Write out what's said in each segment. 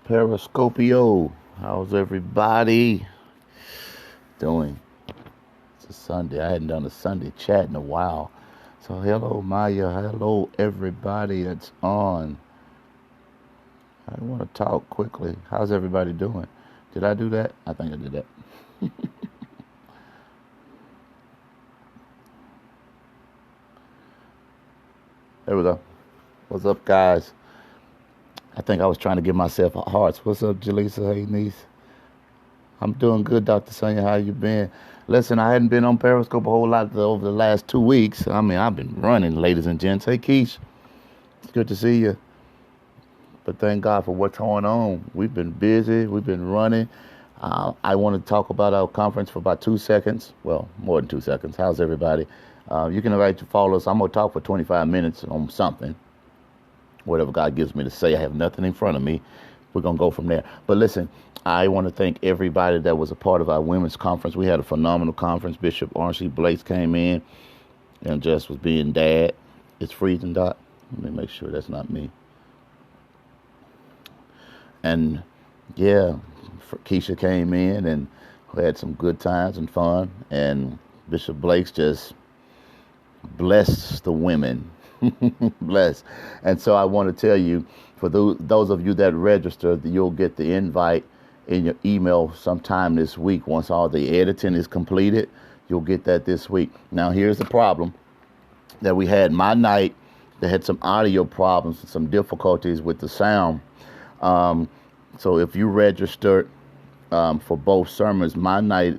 Periscopio. How's everybody doing? It's a Sunday. I hadn't done a Sunday chat in a while. So hello Maya. Hello everybody that's on. I want to talk quickly. How's everybody doing? Did I do that? I think I did that. There we go. What's up, guys? I think I was trying to give myself hearts. What's up, Jaleesa? Hey, niece. I'm doing good, Dr. Sonia. How you been? Listen, I hadn't been on Periscope a whole lot over the last 2 weeks. I mean, I've been running, ladies and gents. Hey, Keish. It's good to see you. But thank God for what's going on. We've been busy. We've been running. I want to talk about our conference for about 2 seconds. Well, more than 2 seconds. How's everybody? You can invite to follow us. I'm going to talk for 25 minutes on something. Whatever God gives me to say. I have nothing in front of me. We're going to go from there. But listen, I want to thank everybody that was a part of our women's conference. We had a phenomenal conference. Bishop R.C. Blakes came in and just was being dad. It's freezing, Doc. Let me make sure that's not me. And, yeah, Keisha came in and we had some good times and fun. And Bishop Blakes just blessed the women. Bless. And so I want to tell you, for those of you that register, you'll get the invite in your email sometime this week. Once all the editing is completed, you'll get that this week. Now, here's the problem that we had. My night, they had some audio problems and some difficulties with the sound. So if you registered for both sermons, my night,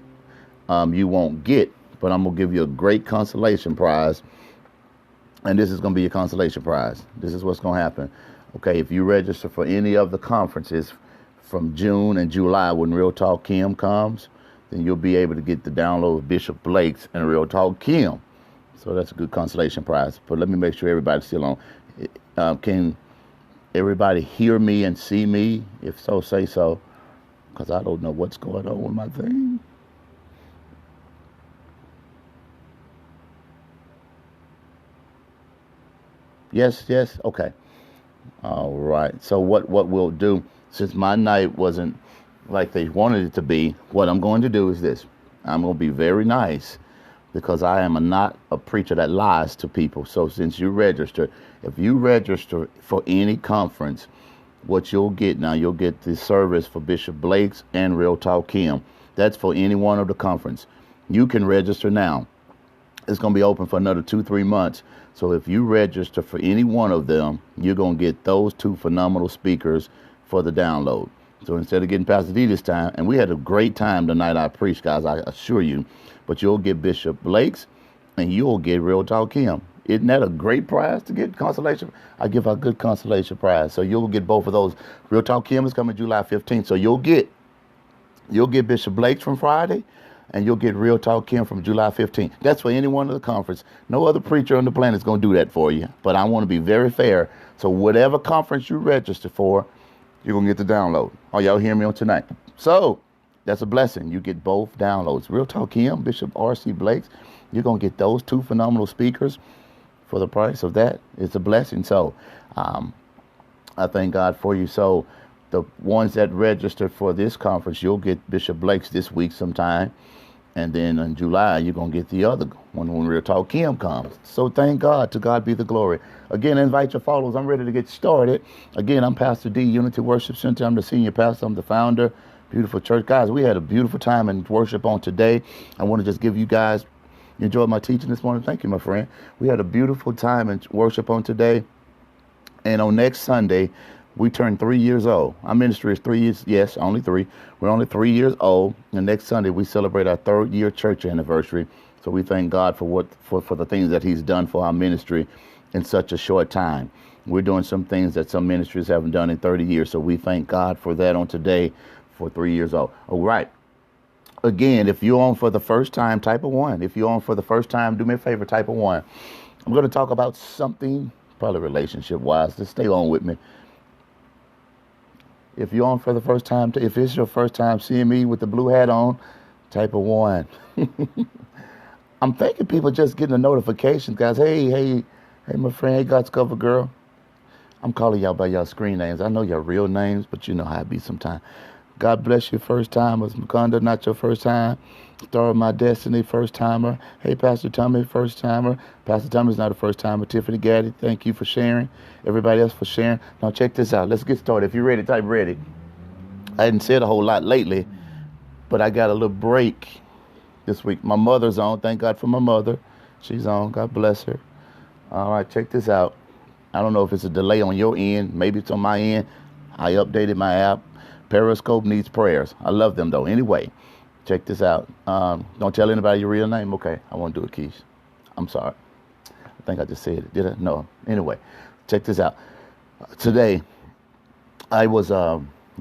you won't get. But I'm going to give you a great consolation prize. And this is going to be your consolation prize. This is what's going to happen. Okay, if you register for any of the conferences from June and July when Real Talk Kim comes, then you'll be able to get the download of Bishop Blakes and Real Talk Kim. So that's a good consolation prize. But let me make sure everybody's still on. Can everybody hear me and see me? If so, say so. Because I don't know what's going on with my thing. Yes, okay. All right. So what we'll do, since my night wasn't like they wanted it to be, what I'm going to do is this. I'm going to be very nice because I am not a preacher that lies to people. So since you register, if you register for any conference, what you'll get now, you'll get the service for Bishop Blakes and Real Talk Kim. That's for any one of the conference. You can register now. It's going to be open for another 2-3 months. So if you register for any one of them, you're going to get those two phenomenal speakers for the download. So instead of getting Pastor D this time, and we had a great time the night I preached, guys, I assure you, but you'll get Bishop Blakes and you'll get Real Talk Kim. Isn't that a great prize to get consolation? I give a good consolation prize. So you'll get both of those. Real Talk Kim is coming July 15th. So you'll get Bishop Blakes from Friday. And you'll get Real Talk Kim from July 15th. That's for any one of the conference. No other preacher on the planet is going to do that for you. But I want to be very fair. So whatever conference you register for, you're going to get the download. Oh, y'all hear me on tonight? So that's a blessing. You get both downloads. Real Talk Kim, Bishop R.C. Blakes. You're going to get those two phenomenal speakers for the price of that. It's a blessing. So I thank God for you. So the ones that register for this conference, you'll get Bishop Blakes this week sometime. And then in July, you're going to get the other one when Real Talk Kim comes. So thank God. To God be the glory. Again, invite your followers. I'm ready to get started. Again, I'm Pastor D, Unity Worship Center. I'm the senior pastor. I'm the founder. Beautiful church. Guys, we had a beautiful time in worship on today. I want to just give you guys, you enjoyed my teaching this morning? Thank you, my friend. We had a beautiful time in worship on today. And on next Sunday, we turned 3 years old. Our ministry is 3 years. Yes, only 3. We're only 3 years old. And next Sunday, we celebrate our 3rd year church anniversary. So we thank God for the things that he's done for our ministry in such a short time. We're doing some things that some ministries haven't done in 30 years. So we thank God for that on today for 3 years old. All right. Again, if you're on for the first time, type a 1. If you're on for the first time, do me a favor, type a 1. I'm going to talk about something, probably relationship-wise. Just stay on with me. If you're on for the first time, if it's your first time seeing me with the blue hat on, type a 1. I'm thinking people just getting a notification, guys. Hey, my friend, hey, God's cover girl. I'm calling y'all by y'all screen names. I know your real names, but you know how it be sometimes. God bless you, first timers. Makanda, not your first time. Star of My Destiny, first timer. Hey, Pastor Tommy, first timer. Pastor Tommy's not a first timer. Tiffany Gaddy, thank you for sharing. Everybody else for sharing. Now check this out. Let's get started. If you're ready, type ready. I hadn't said a whole lot lately, but I got a little break this week. My mother's on. Thank God for my mother. She's on. God bless her. All right, check this out. I don't know if it's a delay on your end. Maybe it's on my end. I updated my app. Periscope needs prayers. I love them, though. Anyway, check this out. Don't tell anybody your real name. Okay, I won't do it, Keish. I'm sorry. I think I just said it. Did I? No. Anyway, check this out. Today, I was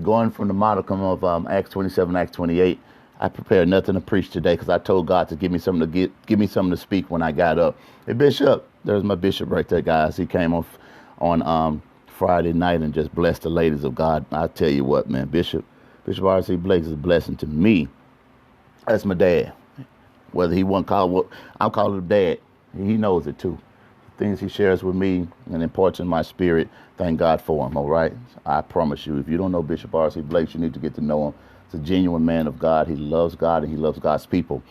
going from the modicum of Acts 27, Acts 28. I prepared nothing to preach today because I told God to give me something to speak when I got up. Hey, Bishop, there's my bishop right there, guys. He came on Friday night and just blessed the ladies of God. I tell you what, man, Bishop R.C. Blake is a blessing to me. That's my dad. Whether he won't call what I'm calling him dad, he knows it too. Things he shares with me and imparts in my spirit. Thank God for him. All right, I promise you, if you don't know Bishop R.C. Blake, you need to get to know him. He's a genuine man of God. He loves God and he loves God's people,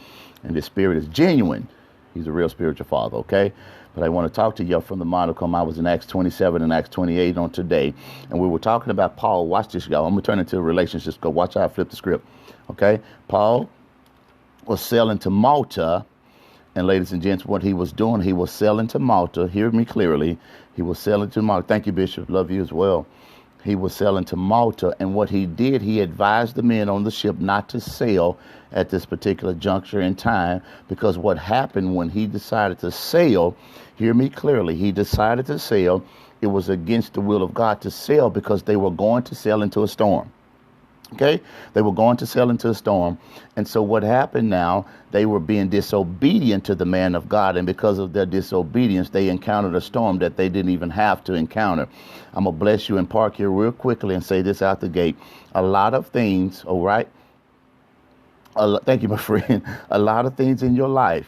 and his spirit is genuine. He's a real spiritual father. Okay. But I want to talk to you from the modicum. I was in Acts 27 and Acts 28 on today, and we were talking about Paul. Watch this, y'all. I'm going to turn into relationships. Go watch how I flip the script. Okay? Paul was selling to Malta, and ladies and gents, what he was doing, he was selling to Malta. Hear me clearly. He was selling to Malta. Thank you, Bishop. Love you as well. He was selling to Malta, and what he did, he advised the men on the ship not to sail at this particular juncture in time, because what happened when he decided to sail, hear me clearly, he decided to sail, it was against the will of God to sail because they were going to sail into a storm. Okay, they were going to sail into a storm. And so what happened now, they were being disobedient to the man of God. And because of their disobedience, they encountered a storm that they didn't even have to encounter. I'm going to bless you and park here real quickly and say this out the gate. A lot of things, all right? Thank you, my friend. A lot of things in your life,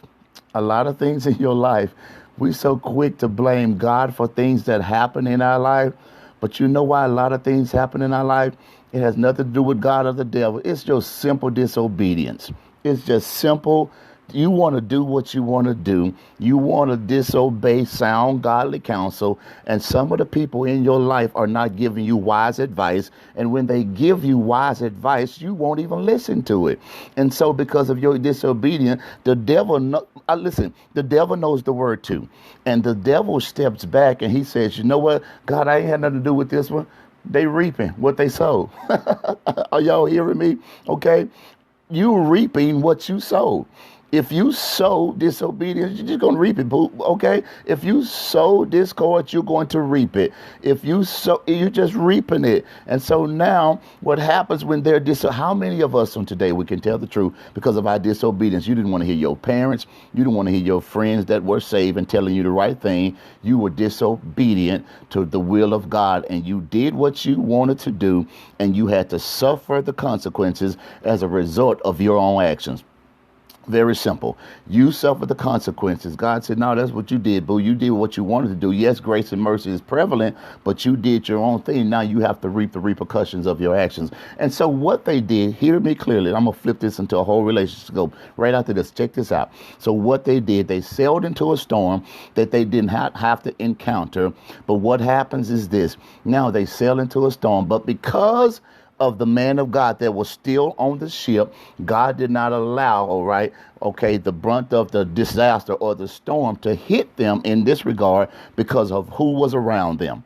we're so quick to blame God for things that happen in our life. But you know why a lot of things happen in our life? It has nothing to do with God or the devil. It's just simple disobedience. It's just simple. You want to do what you want to do. You want to disobey sound godly counsel. And some of the people in your life are not giving you wise advice. And when they give you wise advice, you won't even listen to it. And so because of your disobedience, the devil, the devil knows the word too. And the devil steps back and he says, you know what? God, I ain't had nothing to do with this one. They reaping what they sowed. Are y'all hearing me? Okay. You reaping what you sowed. If you sow disobedience, you're just going to reap it, boo. Okay? If you sow discord, you're going to reap it. If you sow, you're just reaping it. And so now what happens when they're how many of us on today, we can tell the truth because of our disobedience? You didn't want to hear your parents. You didn't want to hear your friends that were saved and telling you the right thing. You were disobedient to the will of God, and you did what you wanted to do, and you had to suffer the consequences as a result of your own actions. Very simple. You suffer the consequences. God said, no, that's what you did, boo. You did what you wanted to do. Yes, grace and mercy is prevalent, but you did your own thing. Now you have to reap the repercussions of your actions. And so what they did, hear me clearly. I'm going to flip this into a whole relationship. Go right after this. Check this out. So what they did, they sailed into a storm that they didn't have to encounter. But what happens is this. Now they sail into a storm, but because of the man of God that was still on the ship, God did not allow, the brunt of the disaster or the storm to hit them in this regard because of who was around them.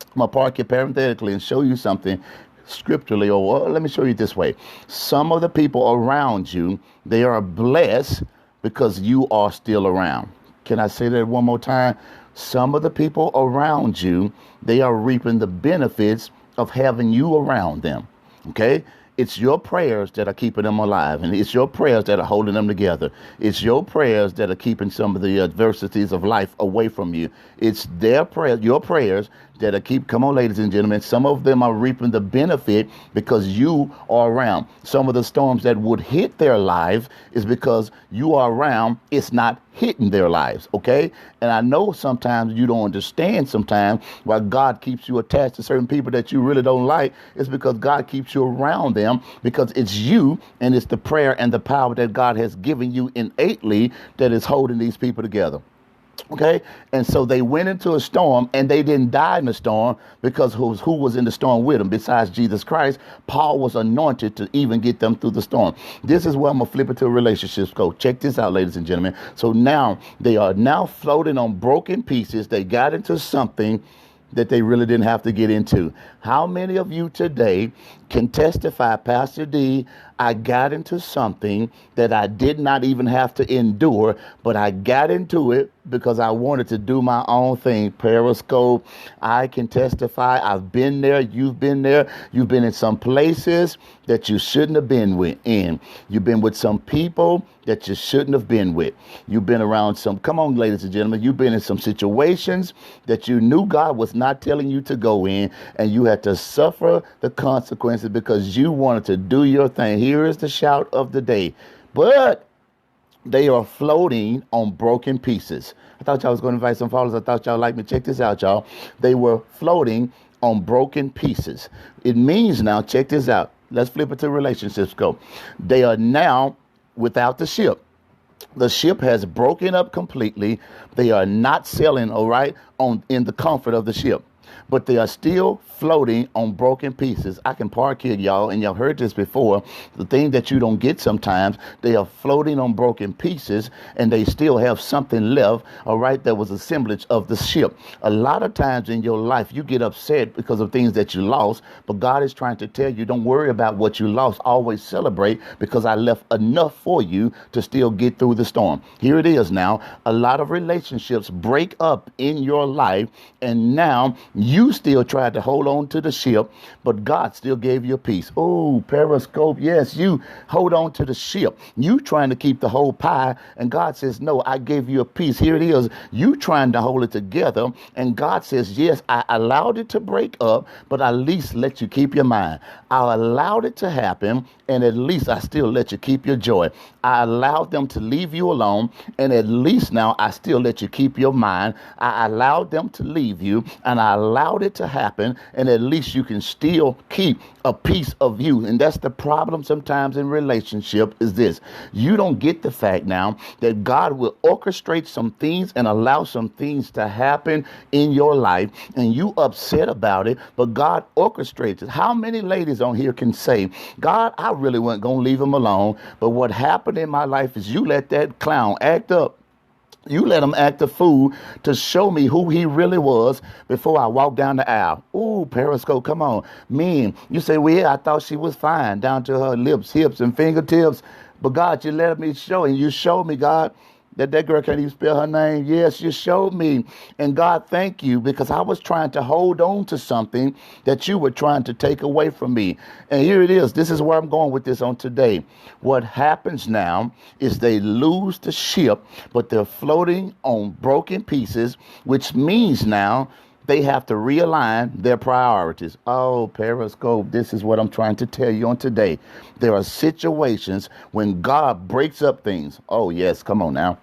I'm going to park here parenthetically and show you something scripturally, or let me show you this way. Some of the people around you, they are blessed because you are still around. Can I say that one more time? Some of the people around you, they are reaping the benefits of having you around them. Okay? It's your prayers that are keeping them alive, and it's your prayers that are holding them together. It's your prayers that are keeping some of the adversities of life away from you. It's their prayers, your prayers, that'll keep, come on, ladies and gentlemen, some of them are reaping the benefit because you are around. Some of the storms that would hit their lives is because you are around. It's not hitting their lives, okay? And I know sometimes you don't understand sometimes why God keeps you attached to certain people that you really don't like. It's because God keeps you around them, because it's you and it's the prayer and the power that God has given you innately that is holding these people together. Okay, and so they went into a storm, and they didn't die in the storm because who was in the storm with them besides Jesus Christ? Paul was anointed to even get them through the storm. This is where I'm gonna flip it to relationships. Go check this out, ladies and gentlemen. So now they are now floating on broken pieces. They got into something that they really didn't have to get into. How many of you today can testify, Pastor D, I got into something that I did not even have to endure, but I got into it because I wanted to do my own thing? Periscope, I can testify. I've been there. You've been there. You've been in some places that you shouldn't have been in. You've been with some people that you shouldn't have been with. You've been around some, come on, ladies and gentlemen, you've been in some situations that you knew God was not telling you to go in, and you had to suffer the consequences because you wanted to do your thing. Here is the shout of the day. But they are floating on broken pieces. I thought y'all was going to invite some followers. I thought y'all liked me. Check this out, y'all. They were floating on broken pieces. It means now, check this out. Let's flip it to relationships. Go. They are now without the ship. The ship has broken up completely. They are not sailing, all right, in the comfort of the ship, but they are still floating on broken pieces. I can park here, y'all, and y'all heard this before. The thing that you don't get sometimes, they are floating on broken pieces, and they still have something left, all right, that was a semblance of the ship. A lot of times in your life, you get upset because of things that you lost, but God is trying to tell you, don't worry about what you lost. Always celebrate, because I left enough for you to still get through the storm. Here it is now. A lot of relationships break up in your life, and now you still tried to hold on to the ship, but God still gave you a piece. Oh, Periscope, yes, you hold on to the ship. You trying to keep the whole pie, and God says, no, I gave you a piece. Here it is. You trying to hold it together, and God says, yes, I allowed it to break up, but at least let you keep your mind. I allowed it to happen, and at least I still let you keep your joy. I allowed them to leave you alone, and at least now I still let you keep your mind. I allowed them to leave you, and I allowed it to happen, and at least you can still keep a piece of you. And that's the problem sometimes in relationship, is this. You don't get the fact now that God will orchestrate some things and allow some things to happen in your life, and you upset about it, but God orchestrates it. How many ladies on here can say, God, I really wasn't going to leave him alone, but what happened in my life is you let that clown act up. You let him act a fool to show me who he really was before I walked down the aisle. Ooh, Periscope, come on. Man, you say, well, yeah, I thought she was fine down to her lips, hips, and fingertips. But God, you let me show, and you showed me, God, that girl can't even spell her name. Yes, you showed me. And God, thank you, because I was trying to hold on to something that you were trying to take away from me. And here it is. This is where I'm going with this on today. What happens now is they lose the ship, but they're floating on broken pieces, which means now they have to realign their priorities. Oh, Periscope, this is what I'm trying to tell you on today. There are situations when God breaks up things. Oh, yes, come on now.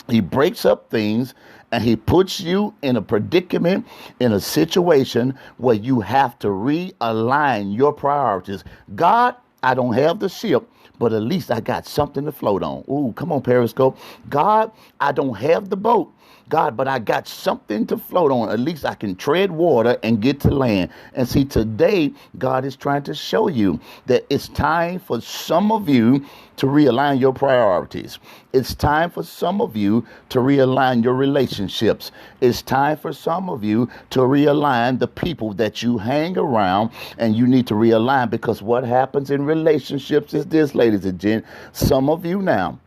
He breaks up things, and he puts you in a predicament, in a situation where you have to realign your priorities. God, I don't have the ship, but at least I got something to float on. Ooh, come on, Periscope. God, I don't have the boat, God, but I got something to float on. At least I can tread water and get to land. And see, today, God is trying to show you that it's time for some of you to realign your priorities. It's time for some of you to realign your relationships. It's time for some of you to realign the people that you hang around, and you need to realign, because what happens in relationships is this, ladies and gents. Some of you now,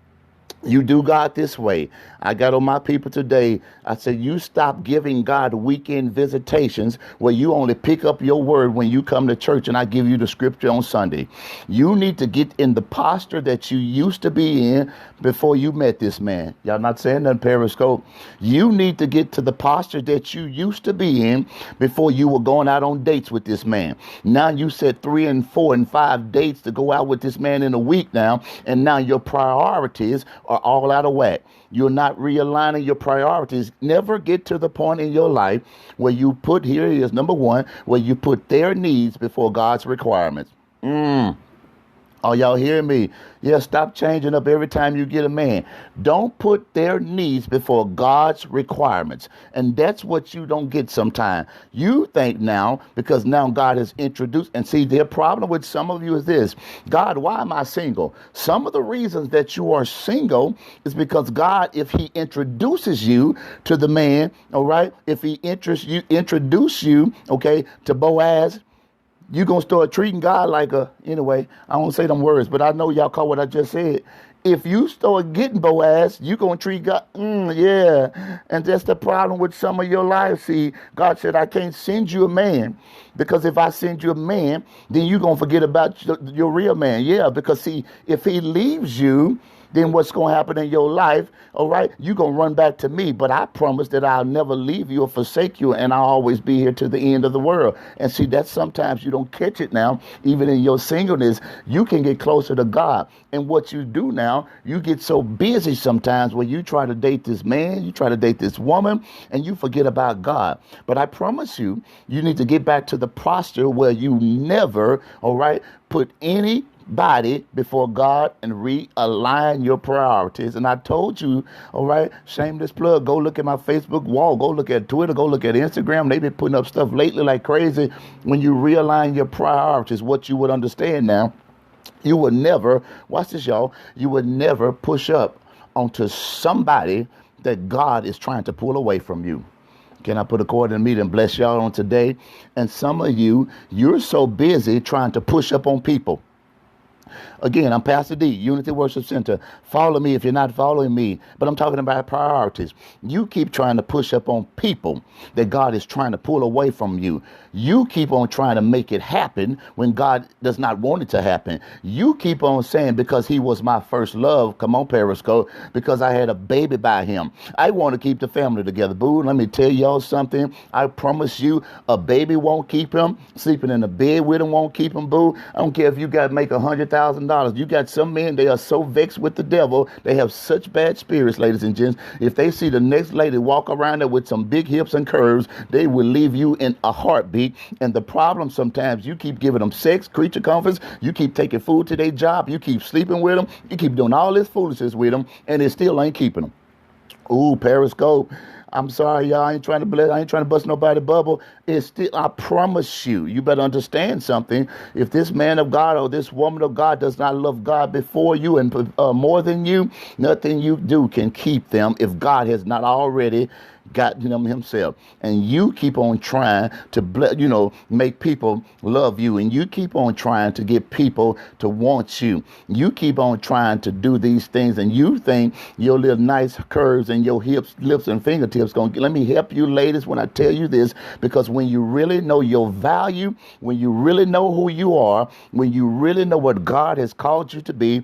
You do God this way. I got on my people today. I said, you stop giving God weekend visitations where you only pick up your word when you come to church and I give you the scripture on Sunday. You need to get in the posture that you used to be in before you met this man. Y'all not saying that, Periscope. You need to get to the posture that you used to be in before you were going out on dates with this man. Now you said 3 and 4 and 5 dates to go out with this man in a week now, and now your priorities are all out of whack. You're not realigning your priorities. Never get to the point in your life where you put, here it is, number one, where you put their needs before God's requirements. Are y'all hearing me? Yeah, stop changing up every time you get a man. Don't put their needs before God's requirements. And that's what you don't get sometimes. You think now, because now God has introduced, and see, their problem with some of you is this: God, why am I single? Some of the reasons that you are single is because God, if he introduces you to the man, all right, if he introduce you, okay, to Boaz, you're going to start treating God like anyway, I won't say them words, but I know y'all caught what I just said. If you start getting Boaz, you're going to treat God, yeah. And that's the problem with some of your life. See, God said, I can't send you a man, because if I send you a man, then you're going to forget about your real man. Yeah, because see, if he leaves you, then what's going to happen in your life, all right, you're going to run back to me. But I promise that I'll never leave you or forsake you, and I'll always be here to the end of the world. And see, that's sometimes you don't catch it now. Even in your singleness, you can get closer to God. And what you do now, you get so busy sometimes where you try to date this man, you try to date this woman, and you forget about God. But I promise you, you need to get back to the posture where you never, all right, put anybody before God and realign your priorities. And I told you, all right, shameless plug, go look at my Facebook wall, go look at Twitter, go look at Instagram. They've been putting up stuff lately like crazy. When you realign your priorities, what you would understand now, you would never, watch this, y'all, you would never push up onto somebody that God is trying to pull away from you. Can I put a cord in me and bless y'all on today? And some of you, you're so busy trying to push up on people. Again, I'm Pastor D, Unity Worship Center. Follow me if you're not following me. But I'm talking about priorities. You keep trying to push up on people that God is trying to pull away from you. You keep on trying to make it happen when God does not want it to happen. You keep on saying, because he was my first love, come on, Periscope, because I had a baby by him. I want to keep the family together. Boo, let me tell y'all something. I promise you, a baby won't keep him. Sleeping in the bed with him won't keep him, boo. I don't care if you got to make $100,000. You got some men, they are so vexed with the devil. They have such bad spirits, ladies and gents. If they see the next lady walk around there with some big hips and curves, they will leave you in a heartbeat. And the problem sometimes, you keep giving them sex, creature comforts, you keep taking food to their job, you keep sleeping with them, you keep doing all this foolishness with them, and it still ain't keeping them. Ooh, Periscope. I'm sorry, y'all. I ain't trying to bust nobody's bubble. It's still, I promise you, you better understand something. If this man of God or this woman of God does not love God before you and more than you, nothing you do can keep them if God has not already gotten them himself. And you keep on trying to, make people love you. And you keep on trying to get people to want you. You keep on trying to do these things. And you think your little nice curves and your hips, lips, and fingertips let me help you, ladies, when I tell you this, because when you really know your value, when you really know who you are, when you really know what God has called you to be,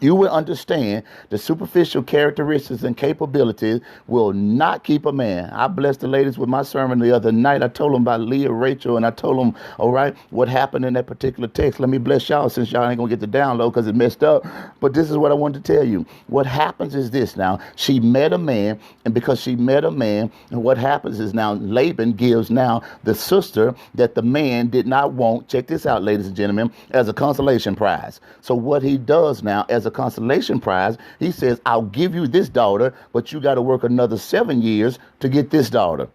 you will understand the superficial characteristics and capabilities will not keep a man. I blessed the ladies with my sermon the other night. I told them about Leah, Rachel, and I told them, all right, what happened in that particular text. Let me bless y'all, since y'all ain't going to get the download because it messed up. But this is what I wanted to tell you. What happens is this now. She met a man, and because she met a man, and what happens is now Laban gives now the sister that the man did not want, check this out, ladies and gentlemen, as a consolation prize. So what he does now, as a consolation prize, he says, I'll give you this daughter, but you got to work another 7 years to get this daughter.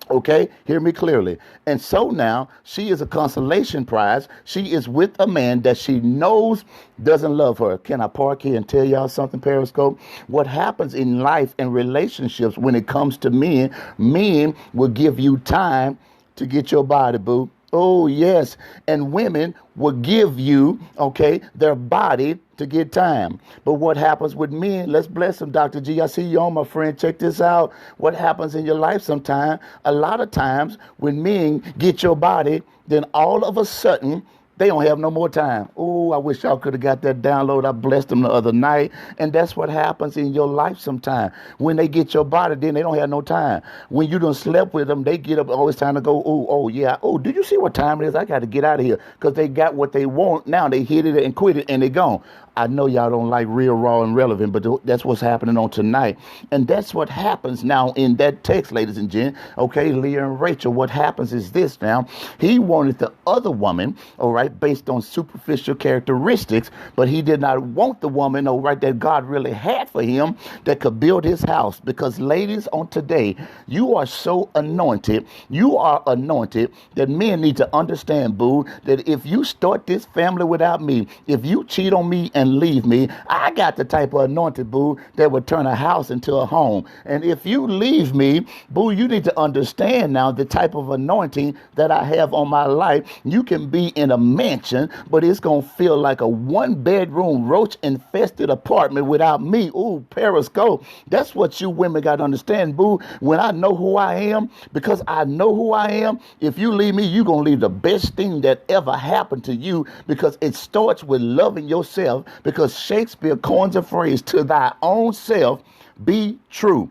Okay, hear me clearly. And so now she is a consolation prize. She is with a man that she knows doesn't love her. Can I park here and tell y'all something, Periscope? What happens in life and relationships when it comes to men will give you time to get your body, boo. Oh, yes. And women will give you, okay, their body to get time. But what happens with men, let's bless them, Dr. G. I see you on, my friend. Check this out. What happens in your life sometime, a lot of times when men get your body, then all of a sudden, they don't have no more time. Oh, I wish y'all could have got that download. I blessed them the other night. And that's what happens in your life sometime. When they get your body, then they don't have no time. When you done slept with them, they get up, oh, it's time to go. Oh, yeah. Oh, did you see what time it is? I got to get out of here. Because they got what they want. Now they hit it and quit it and they gone. I know y'all don't like real, raw, and relevant, but that's what's happening on tonight. And that's what happens now in that text, ladies and gents. Okay, Leah and Rachel, what happens is this now. He wanted the other woman, all right, based on superficial characteristics, but he did not want the woman, all right, that God really had for him that could build his house. Because ladies, on today, you are so anointed. You are anointed that men need to understand, boo, that if you start this family without me, if you cheat on me and leave me, I got the type of anointed, boo, that would turn a house into a home. And if you leave me, boo, you need to understand now the type of anointing that I have on my life. You can be in a mansion, but it's going to feel like a one-bedroom roach-infested apartment without me. Ooh, periscope. That's what you women got to understand, boo. When I know who I am, because I know who I am, if you leave me, you're going to leave the best thing that ever happened to you, because it starts with loving yourself. Because Shakespeare coins a phrase, to thy own self be true.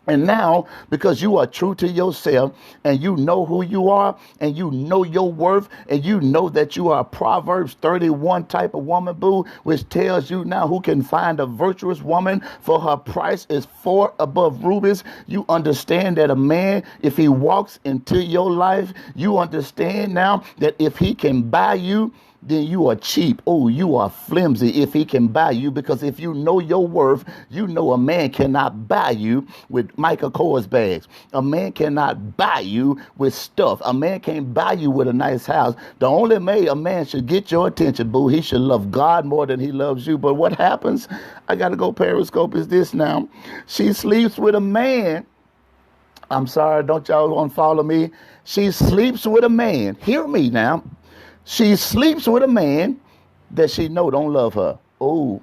And now, because you are true to yourself and you know who you are and you know your worth and you know that you are a Proverbs 31 type of woman, boo, which tells you now who can find a virtuous woman, for her price is 4 above rubies. You understand that a man, if he walks into your life, you understand now that if he can buy you, then you are cheap. Oh, you are flimsy if he can buy you, because if you know your worth, you know a man cannot buy you with Michael Kors bags. A man cannot buy you with stuff. A man can't buy you with a nice house. The only way a man should get your attention, boo, he should love God more than he loves you. But what happens, I got to go periscope, is this now. She sleeps with a man. I'm sorry, don't y'all want to follow me? She sleeps with a man. Hear me now. She sleeps with a man that she know don't love her. Oh,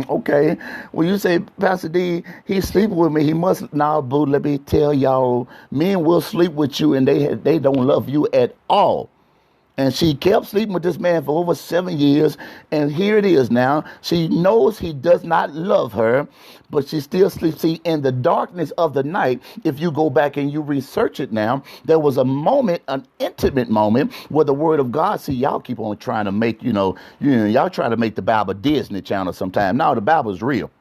okay. When you say, Pastor D, he's sleeping with me, he must. Now, boo, let me tell y'all, men will sleep with you and they don't love you at all. And she kept sleeping with this man for over 7 years. And here it is now. She knows he does not love her, but she still sleeps. See, in the darkness of the night, if you go back and you research it now, there was a moment, an intimate moment, where the word of God, see, y'all keep on trying to make, y'all try to make the Bible Disney Channel sometime. No, the Bible is real.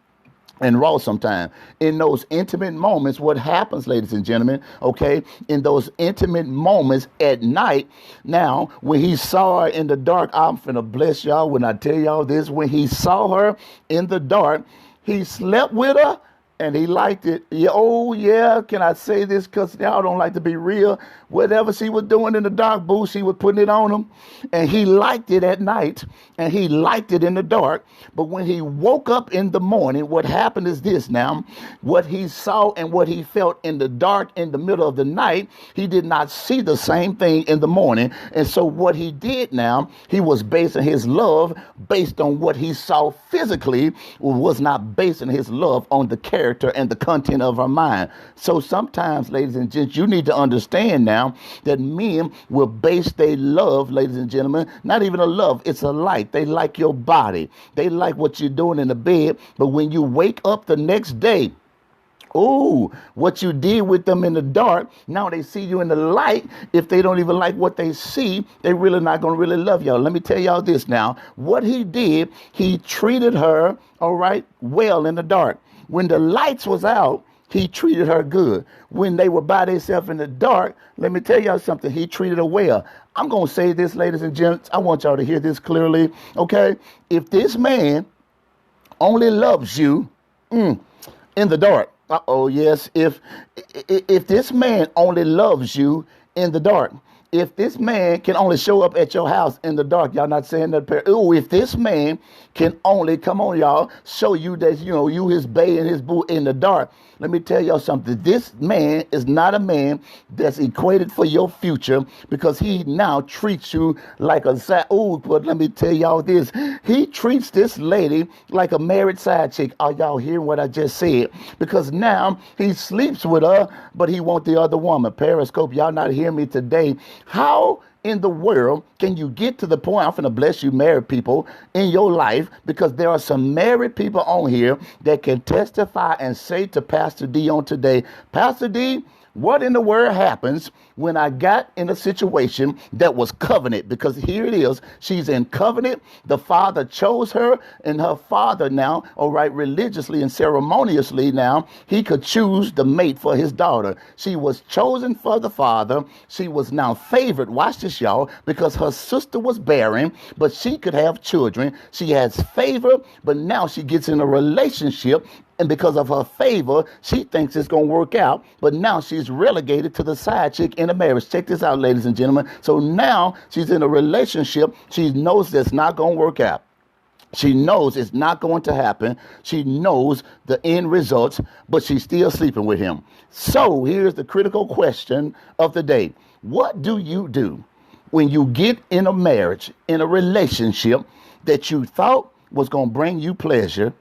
And raw sometime. In those intimate moments, what happens, ladies and gentlemen, okay, in those intimate moments at night, now, when he saw her in the dark, I'm finna bless y'all when I tell y'all this, when he saw her in the dark, he slept with her, and he liked it. Yeah, oh, yeah, can I say this? Because y'all don't like to be real. Whatever she was doing in the dark, boo, she was putting it on him. And he liked it at night, and he liked it in the dark. But when he woke up in the morning, what happened is this now. What he saw and what he felt in the dark, in the middle of the night, he did not see the same thing in the morning. And so what he did now, he was basing his love based on what he saw physically, was not basing his love on the character and the content of our mind. So sometimes, ladies and gents, you need to understand now that men will base their love, ladies and gentlemen, not even a love, it's a like. They like your body. They like what you're doing in the bed. But when you wake up the next day, oh, what you did with them in the dark, now they see you in the light. If they don't even like what they see, they really not going to really love y'all. Let me tell y'all this now. What he did, he treated her, all right, well in the dark. When the lights was out, he treated her good. When they were by themselves in the dark, let me tell y'all something, he treated her well. I'm going to say this, ladies and gents. I want y'all to hear this clearly, okay? If this man only loves you in the dark, yes, if this man only loves you in the dark, if this man can only show up at your house in the dark, y'all not saying that. Oh, if this man can only, come on, y'all, show you that, you his bae and his boo in the dark. Let me tell y'all something. This man is not a man that's equated for your future, because he now treats you like a side. Oh, but let me tell y'all this. He treats this lady like a married side chick. Are y'all hearing what I just said? Because now he sleeps with her, but he wants the other woman. Periscope, y'all not hearing me today. How in the world can you get to the point? I'm going to bless you married people in your life, because there are some married people on here that can testify and say to Pastor D on today, Pastor D, what in the world happens when I got in a situation that was covenant? Because here it is. She's in covenant. The father chose her, and her father now, all right, religiously and ceremoniously now, he could choose the mate for his daughter. She was chosen for the father. She was now favored. Watch this, y'all, because her sister was barren, but she could have children. She has favor, but now she gets in a relationship. And because of her favor, she thinks it's going to work out. But now she's relegated to the side chick in a marriage. Check this out, ladies and gentlemen. So now she's in a relationship. She knows that's not going to work out. She knows it's not going to happen. She knows the end results, but she's still sleeping with him. So here's the critical question of the day. What do you do when you get in a marriage, in a relationship that you thought was going to bring you pleasure,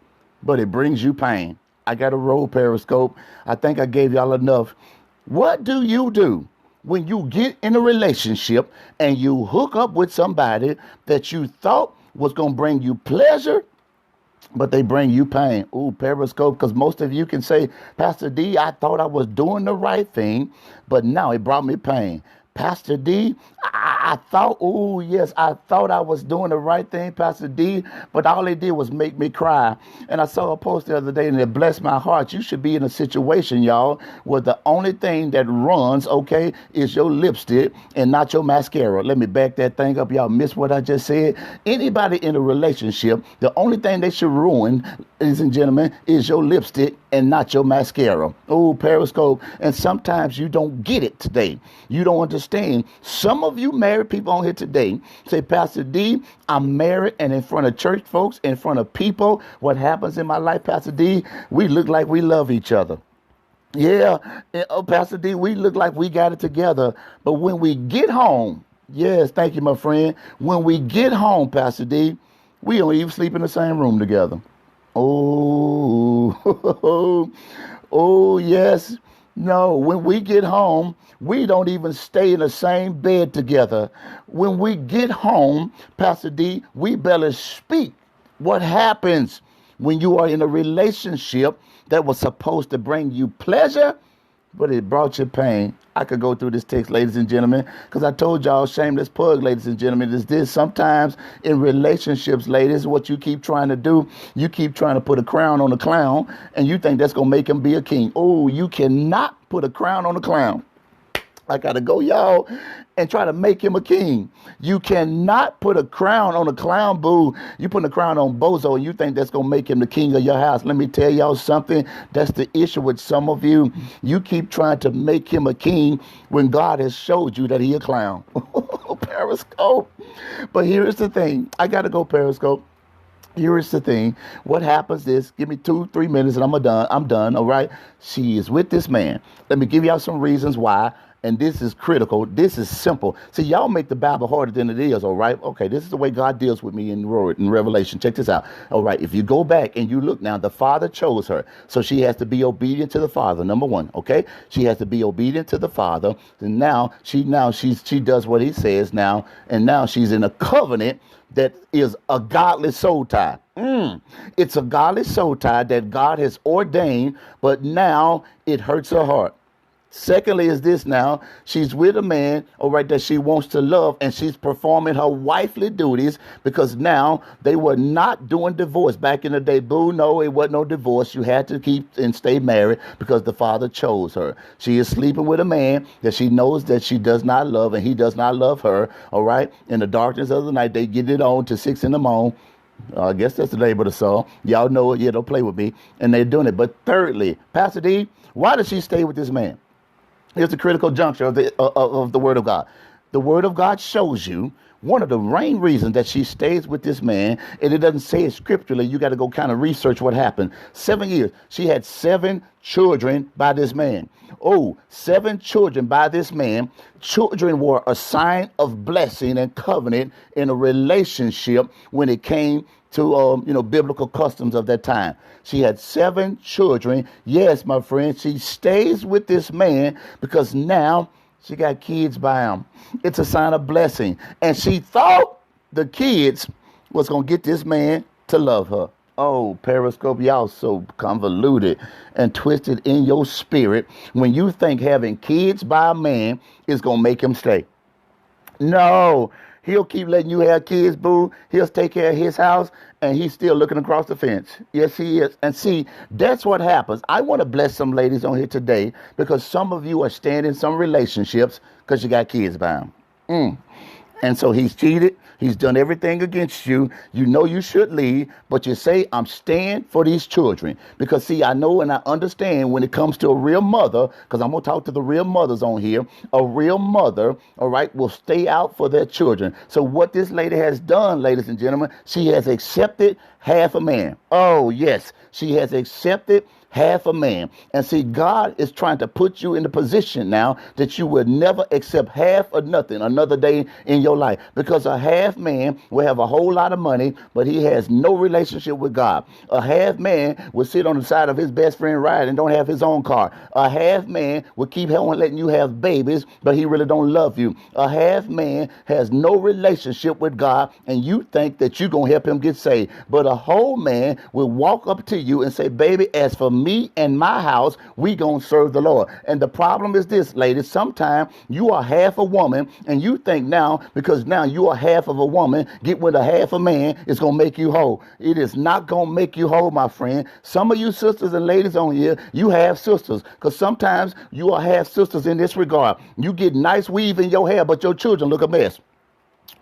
but it brings you pain? I got a roll, Periscope. I think I gave y'all enough. What do you do when you get in a relationship and you hook up with somebody that you thought was going to bring you pleasure, but they bring you pain? Ooh, Periscope, because most of you can say, Pastor D, I thought I was doing the right thing, but now it brought me pain. Pastor D, I thought, oh, yes, I thought I was doing the right thing, Pastor D, but all it did was make me cry. And I saw a post the other day, and it blessed my heart. You should be in a situation, y'all, where the only thing that runs, okay, is your lipstick and not your mascara. Let me back that thing up. Y'all missed what I just said. Anybody in a relationship, the only thing they should ruin, ladies and gentlemen, is your lipstick and not your mascara. Oh, Periscope. And sometimes you don't get it today. You don't understand. Some of you married people on here today say, Pastor D, I'm married, and in front of church folks, in front of people, what happens in my life, Pastor D, we look like we love each other. Yeah, oh, Pastor D, we look like we got it together. But when we get home, yes, thank you, my friend. When we get home, Pastor D, we don't even sleep in the same room together. Oh, oh, yes. No, when we get home, we don't even stay in the same bed together. When we get home, Pastor D, we barely speak. What happens when you are in a relationship that was supposed to bring you pleasure, but it brought you pain? I could go through this text, ladies and gentlemen, because I told y'all, shameless plug, ladies and gentlemen, is this. Sometimes in relationships, ladies, what you keep trying to do, you keep trying to put a crown on a clown, and you think that's going to make him be a king. Oh, you cannot put a crown on a clown. I got to go, y'all, and try to make him a king. You cannot put a crown on a clown, boo. You put a crown on Bozo, and you think that's going to make him the king of your house. Let me tell y'all something. That's the issue with some of you. You keep trying to make him a king when God has showed you that he a clown. Periscope. But here's the thing. I got to go, Periscope. Here is the thing. What happens is, give me 2-3 minutes and I'm done. All right. She is with this man. Let me give y'all some reasons why. And this is critical. This is simple. See, y'all make the Bible harder than it is, all right? Okay, this is the way God deals with me in Revelation. Check this out. All right, if you go back and you look now, the Father chose her. So she has to be obedient to the Father, number one, okay? She has to be obedient to the Father. And now she does what he says now, and now she's in a covenant that is a godly soul tie. It's a godly soul tie that God has ordained, but now it hurts her heart. Secondly is this now, she's with a man, all right, that she wants to love, and she's performing her wifely duties because now they were not doing divorce. Back in the day, boo, no, it wasn't no divorce. You had to keep and stay married because the Father chose her. She is sleeping with a man that she knows that she does not love, and he does not love her, all right? In the darkness of the night, they get it on to 6 in the morning. I guess that's the name of the song. Y'all know it. Yeah, don't play with me. And they're doing it. But thirdly, Pastor D, why does she stay with this man? Here's the critical juncture of the Word of God. the word of God shows you one of the main reasons that she stays with this man, and it doesn't say it scripturally. You got to go kind of research what happened. 7 years. She had 7 children by this man. Oh, 7 children by this man. Children were a sign of blessing and covenant in a relationship when it came to biblical customs of that time. She had 7 children. Yes, my friend, she stays with this man because now she got kids by him. It's a sign of blessing. And she thought the kids was going to get this man to love her. Oh, Periscope, y'all so convoluted and twisted in your spirit when you think having kids by a man is going to make him stay. No, he'll keep letting you have kids, boo. He'll take care of his house, and he's still looking across the fence. Yes, he is. And see, that's what happens. I want to bless some ladies on here today because some of you are staying in some relationships because you got kids by him. And so he's cheated. He's done everything against you. You know you should leave, but you say, I'm staying for these children. Because, see, I know and I understand when it comes to a real mother, because I'm going to talk to the real mothers on here, a real mother, all right, will stay out for their children. So what this lady has done, ladies and gentlemen, she has accepted half a man. Oh, yes, she has accepted half a man. And see, God is trying to put you in the position now that you will never accept half or nothing another day in your life, because a half man will have a whole lot of money, but he has no relationship with God. A half man will sit on the side of his best friend ride and don't have his own car. A half man will keep on letting you have babies, but he really don't love you. A half man has no relationship with God, and you think that you're going to help him get saved. But a whole man will walk up to you and say, baby, as for me and my house, we gonna serve the Lord. And the problem is this, ladies, sometimes you are half a woman and you think now, because now you are half of a woman, get with a half a man, it's gonna make you whole. It is not gonna make you whole, my friend. Some of you sisters and ladies on here, you have sisters, because sometimes you are half sisters in this regard. You get nice weave in your hair, but your children look a mess.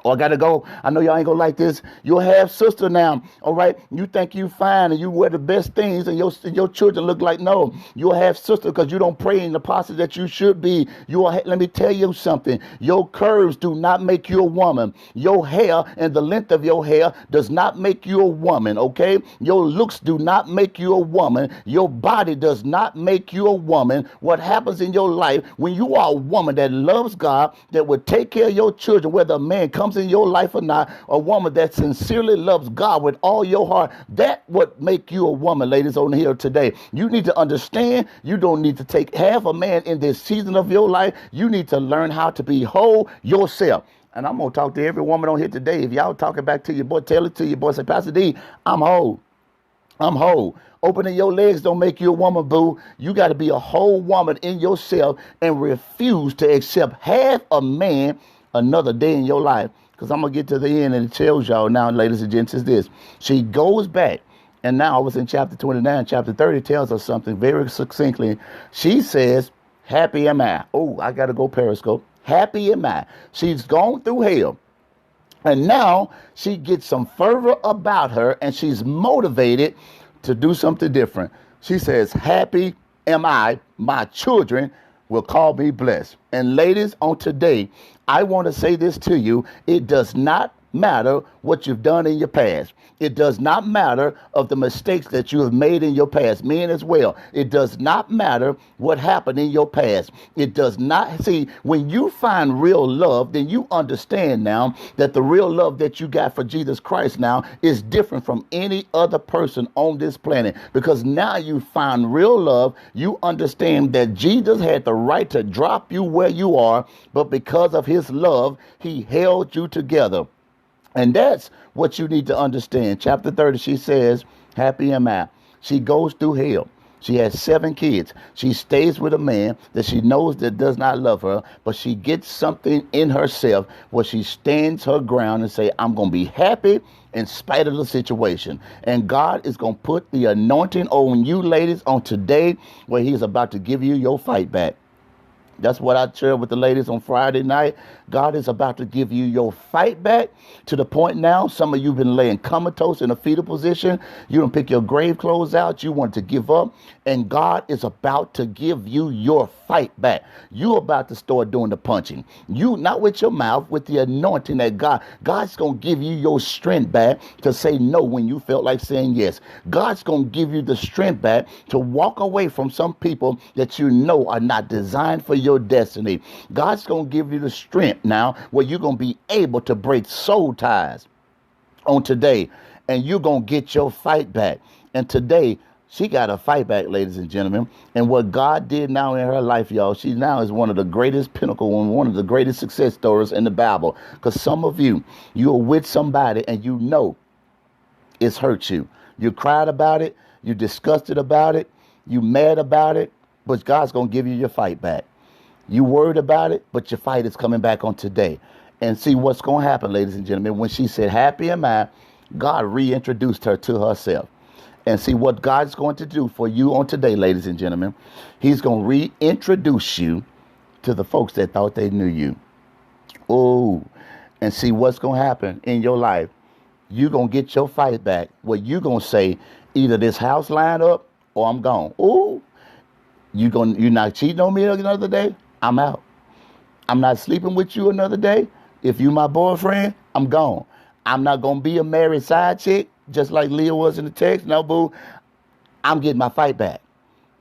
Oh, I gotta go. I know y'all ain't gonna like this. You'll have sister now, all right? You think you fine and you wear the best things and your children look like, no. You'll have sister because you don't pray in the posture that you should be. Let me tell you something. Your curves do not make you a woman. Your hair and the length of your hair does not make you a woman, okay? Your looks do not make you a woman. Your body does not make you a woman. What happens in your life when you are a woman that loves God, that will take care of your children, whether a man comes in your life or not, a woman that sincerely loves God with all your heart, that would make you a woman, ladies, on here today. You need to understand you don't need to take half a man in this season of your life. You need to learn how to be whole yourself. And I'm going to talk to every woman on here today. If y'all talking back to your boy, tell it to your boy. Say, Pastor D, I'm whole. I'm whole. Opening your legs don't make you a woman, boo. You got to be a whole woman in yourself and refuse to accept half a man another day in your life. Because I'm going to get to the end and it tells y'all now, ladies and gents, is this. She goes back. And now I was in chapter 29. Chapter 30 tells us something very succinctly. She says, happy am I. Oh, I got to go Periscope. Happy am I. She's gone through hell. And now she gets some fervor about her and she's motivated to do something different. She says, happy am I. My children will call me blessed. And ladies, on today, I want to say this to you. It does not matter what you've done in your past. It does not matter of the mistakes that you have made in your past, men as well. It does not matter what happened in your past. It does not. See, when you find real love, then you understand now that the real love that you got for Jesus Christ now is different from any other person on this planet. Because now you find real love, you understand that Jesus had the right to drop you where you are, but because of his love, he held you together. And that's what you need to understand. Chapter 30, she says, happy am I. She goes through hell. She has 7 kids. She stays with a man that she knows that does not love her, but she gets something in herself where she stands her ground and say, I'm going to be happy in spite of the situation. And God is going to put the anointing on you, ladies, on today where he's about to give you your fight back. That's what I shared with the ladies on Friday night. God is about to give you your fight back to the point now. Some of you have been laying comatose in a fetal position. You don't pick your grave clothes out. You want to give up. And God is about to give you your fight fight back. You about to start doing the punching. You, not with your mouth, with the anointing that God's going to give you your strength back to say no when you felt like saying yes. God's going to give you the strength back to walk away from some people that you know are not designed for your destiny. God's going to give you the strength now where you're going to be able to break soul ties on today, and you're going to get your fight back. And today, she got a fight back, ladies and gentlemen. And what God did now in her life, y'all, she now is one of the greatest pinnacle, one of the greatest success stories in the Bible. Because some of you, you're with somebody and you know it's hurt you. You cried about it. You disgusted about it. You mad about it. But God's going to give you your fight back. You worried about it, but your fight is coming back on today. And see what's going to happen, ladies and gentlemen. When she said, happy am I, God reintroduced her to herself. And see what God's going to do for you on today, ladies and gentlemen. He's going to reintroduce you to the folks that thought they knew you. Oh, and see what's going to happen in your life. You're going to get your fight back where you're going to say, either this house line up or I'm gone. Oh, you're not cheating on me another day? I'm out. I'm not sleeping with you another day. If you my boyfriend, I'm gone. I'm not going to be a married side chick, just like Leah was in the text. No, boo. I'm getting my fight back.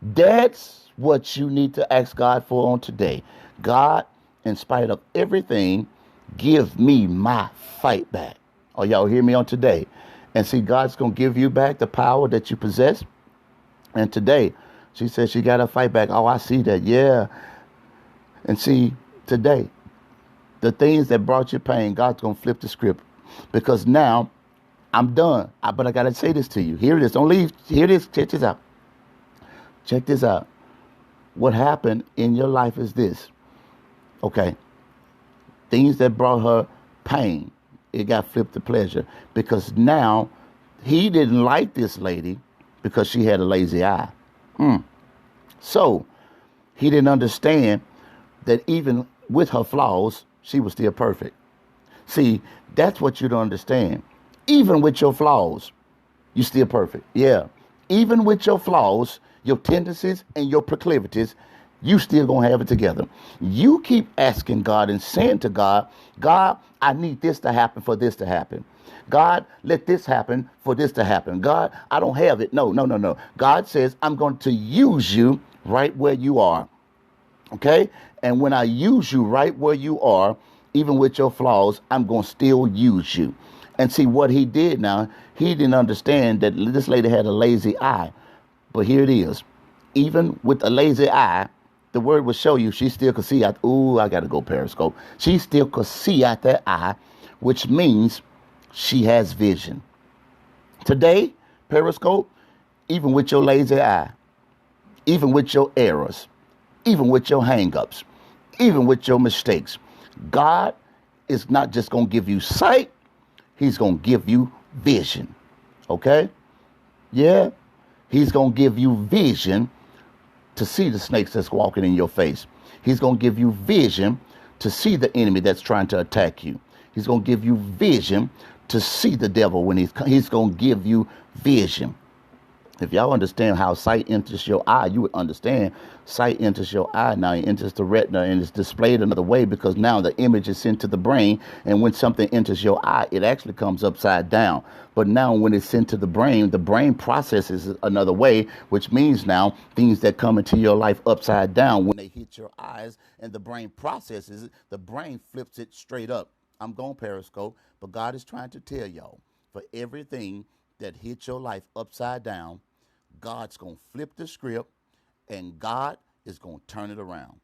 That's what you need to ask God for on today. God, in spite of everything, give me my fight back. Oh, y'all hear me on today? And see, God's going to give you back the power that you possess. And today, she said she got her fight back. Oh, I see that. Yeah. And see, today, the things that brought you pain, God's going to flip the script. Because now, I'm done. But I got to say this to you. Here it is. Don't leave. Here it is. Check this out. Check this out. What happened in your life is this. Okay. Things that brought her pain, it got flipped to pleasure. Because now, he didn't like this lady because she had a lazy eye. So, he didn't understand that even with her flaws, she was still perfect. See, that's what you don't understand. Even with your flaws, you're still perfect. Yeah. Even with your flaws, your tendencies and your proclivities, you still gonna have it together. You keep asking God and saying to God, God, I need this to happen for this to happen. God, let this happen for this to happen. God, I don't have it. No. God says, I'm going to use you right where you are. Okay? And when I use you right where you are, even with your flaws, I'm going to still use you. And see what he did now, he didn't understand that this lady had a lazy eye. But here it is. Even with a lazy eye, the word will show you she still could see out. Ooh, I got to go periscope. She still could see out that eye, which means she has vision. Today, periscope, even with your lazy eye, even with your errors, even with your hang-ups, even with your mistakes, God is not just going to give you sight. He's going to give you vision. Okay? Yeah. He's going to give you vision to see the snakes that's walking in your face. He's going to give you vision to see the enemy that's trying to attack you. He's going to give you vision to see the devil when he's going to give you vision. If y'all understand how sight enters your eye, you would understand sight enters your eye. Now it enters the retina and it's displayed another way because now the image is sent to the brain. And when something enters your eye, it actually comes upside down. But now when it's sent to the brain processes another way, which means now things that come into your life upside down, when they hit your eyes and the brain processes it, the brain flips it straight up. I'm going periscope, but God is trying to tell y'all, for everything that hit your life upside down, God's going to flip the script and God is going to turn it around.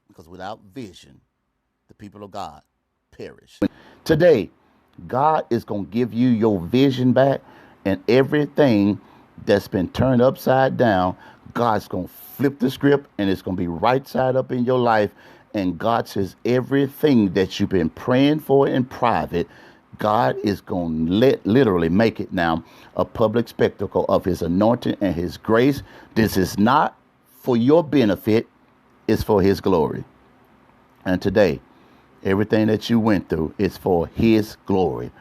Because without vision, the people of God perish. Today, God is going to give you your vision back, and everything that's been turned upside down, God's going to flip the script and it's going to be right side up in your life. And God says everything that you've been praying for in private, God is going to literally make it now a public spectacle of his anointing and his grace. This is not for your benefit, it's for his glory. And today, everything that you went through is for his glory.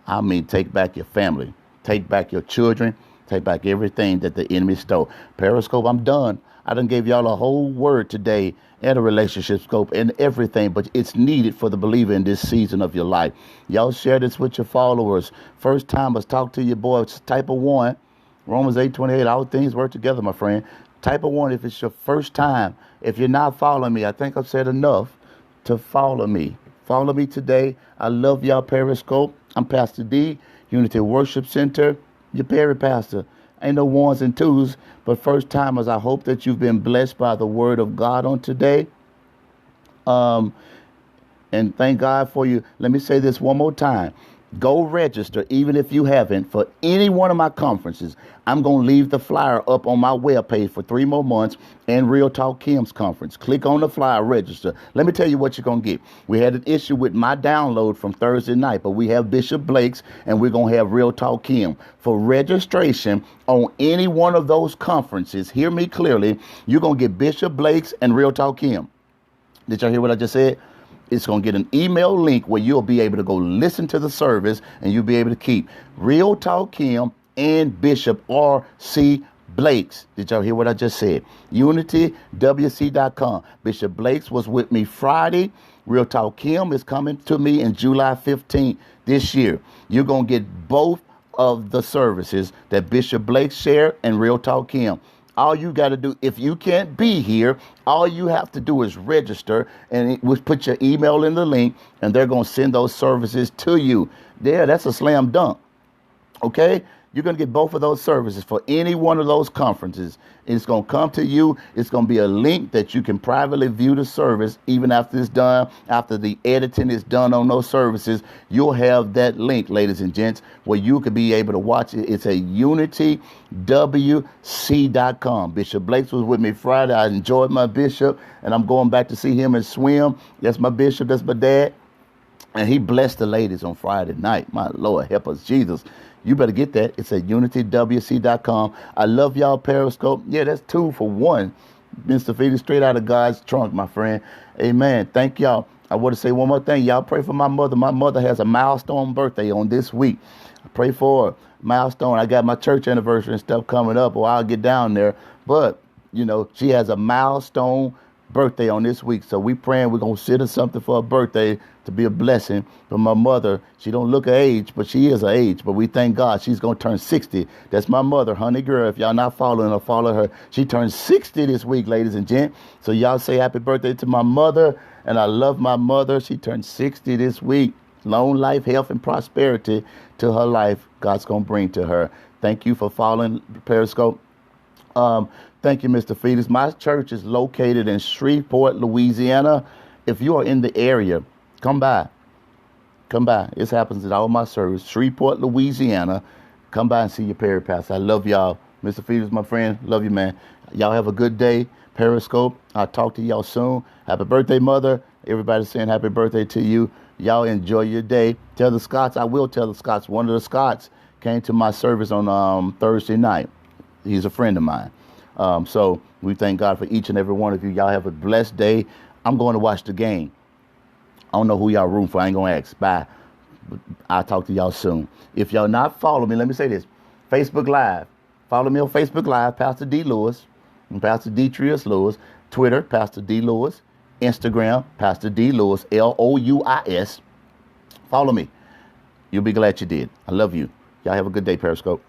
I mean, take back your family, take back your children, Take back everything that the enemy stole. Periscope, I'm done. I done gave y'all a whole word today and a relationship scope and everything, but it's needed for the believer in this season of your life. Y'all share this with your followers. First timers, talk to your boy. It's type of 1. Romans 8:28. All things work together, my friend. Type of 1 if it's your first time. If you're not following me, I think I've said enough to follow me. Follow me today. I love y'all, Periscope. I'm Pastor D, Unity Worship Center, your Perry Pastor. Ain't no ones and twos, but first timers, I hope that you've been blessed by the word of God on today. And thank God for you. Let me say this one more time. Go register, even if you haven't, for any one of my conferences. I'm going to leave the flyer up on my webpage for 3 more months and Real Talk Kim's conference. Click on the flyer, register. Let me tell you what you're going to get. We had an issue with my download from Thursday night, but we have Bishop Blake's and we're going to have Real Talk Kim. For registration on any one of those conferences, hear me clearly, you're going to get Bishop Blake's and Real Talk Kim. Did y'all hear what I just said? It's going to get an email link where you'll be able to go listen to the service and you'll be able to keep Real Talk Kim and Bishop R.C. Blake's. Did y'all hear what I just said? UnityWC.com. Bishop Blake's was with me Friday. Real Talk Kim is coming to me in July 15th this year. You're going to get both of the services that Bishop Blake shared and Real Talk Kim. All you got to do, if you can't be here, all you have to do is register and put your email in the link and they're going to send those services to you. Yeah, that's a slam dunk. Okay? You're going to get both of those services for any one of those conferences. It's going to come to you. It's going to be a link that you can privately view the service even after it's done, after the editing is done on those services. You'll have that link, ladies and gents, where you could be able to watch it. It's a UnityWC.com. Bishop Blakes was with me Friday. I enjoyed my bishop, and I'm going back to see him and swim. That's my bishop. That's my dad. And he blessed the ladies on Friday night. My Lord, help us, Jesus. You better get that. It's at UnityWC.com. I love y'all, Periscope. Yeah, that's 2 for 1. Mr. Feeder, straight out of God's trunk, my friend. Amen. Thank y'all. I want to say one more thing. Y'all pray for my mother. My mother has a milestone birthday on this week. I pray for her. Milestone. I got my church anniversary and stuff coming up, or I'll get down there. But, you know, she has a milestone birthday on this week. So we praying we're going to sit or something for her birthday to be a blessing. But my mother, she don't look her age, but she is her age. But we thank God she's going to turn 60. That's my mother, honey girl. If y'all not following her, follow her. She turned 60 this week, ladies and gents. So y'all say happy birthday to my mother. And I love my mother. She turned 60 this week. Long life, health, and prosperity to her life God's going to bring to her. Thank you for following Periscope. Thank you, Mr. Feeders. My church is located in Shreveport, Louisiana. If you are in the area, come by. Come by. This happens at all my service. Shreveport, Louisiana. Come by and see your Perry Pastor. I love y'all. Mr. Feeders, my friend. Love you, man. Y'all have a good day. Periscope. I'll talk to y'all soon. Happy birthday, Mother. Everybody's saying happy birthday to you. Y'all enjoy your day. Tell the Scots. I will tell the Scots. One of the Scots came to my service on Thursday night. He's a friend of mine. So we thank God for each and every one of you. Y'all have a blessed day. I'm going to watch the game. I don't know who y'all room for. I ain't going to ask. Bye. But I'll talk to y'all soon. If y'all not follow me, let me say this. Facebook Live. Follow me on Facebook Live, Pastor D. Lewis and Pastor Detrius Lewis. Twitter, Pastor D. Lewis. Instagram, Pastor D. Lewis, Louis. Follow me. You'll be glad you did. I love you. Y'all have a good day, Periscope.